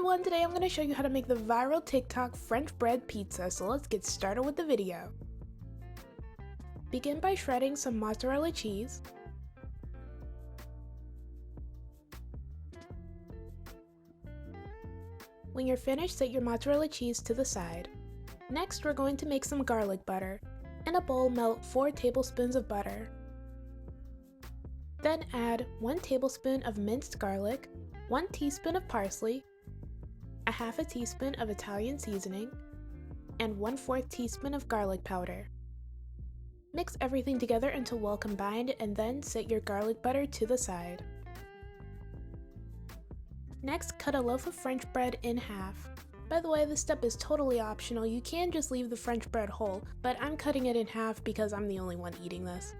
everyone, today I'm going to show you how to make the viral TikTok French bread pizza, so let's get started with the video. Begin by shredding some mozzarella cheese. When you're finished, set your mozzarella cheese to the side. Next, we're going to make some garlic butter. In a bowl, melt 4 tablespoons of butter. Then add 1 tablespoon of minced garlic, 1 teaspoon of parsley, a half a teaspoon of Italian seasoning, and 1/4 teaspoon of garlic powder. Mix everything together until well combined and then set your garlic butter to the side. Next, cut a loaf of French bread in half. By the way, this step is totally optional. You can just leave the French bread whole, but I'm cutting it in half because I'm the only one eating this.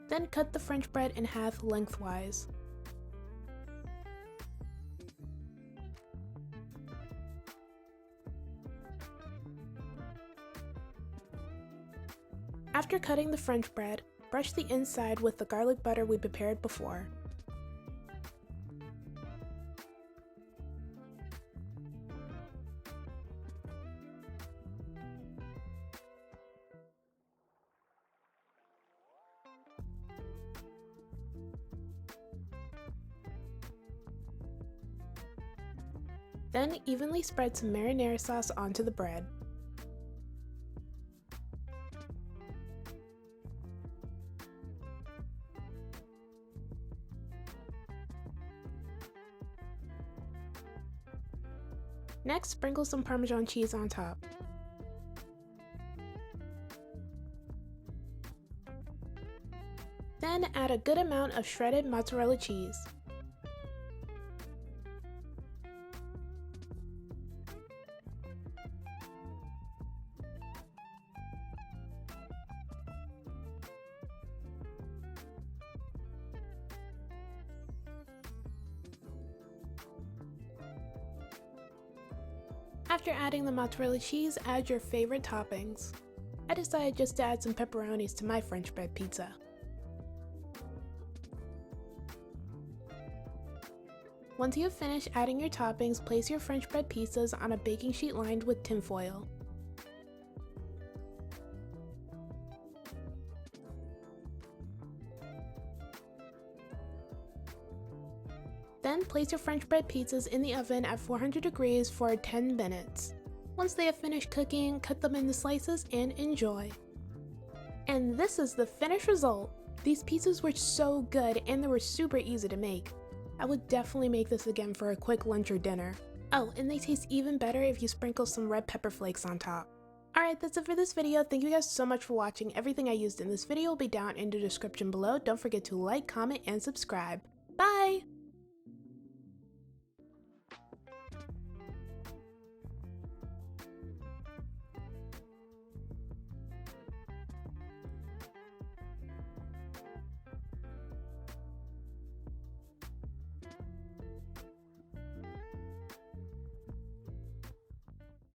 Then cut the French bread in half lengthwise. After cutting the French bread, brush the inside with the garlic butter we prepared before. Then evenly spread some marinara sauce onto the bread. Next, sprinkle some Parmesan cheese on top. Then add a good amount of shredded mozzarella cheese. After adding the mozzarella cheese, add your favorite toppings. I decided just to add some pepperonis to my French bread pizza. Once you have finished adding your toppings, place your French bread pizzas on a baking sheet lined with tinfoil. Then place your French bread pizzas in the oven at 400 degrees for 10 minutes. Once they have finished cooking, cut them into slices and enjoy. And this is the finished result. These pizzas were so good and they were super easy to make. I would definitely make this again for a quick lunch or dinner. Oh, and they taste even better if you sprinkle some red pepper flakes on top. Alright, that's it for this video. Thank you guys so much for watching. Everything I used in this video will be down in the description below. Don't forget to like, comment, and subscribe. Bye!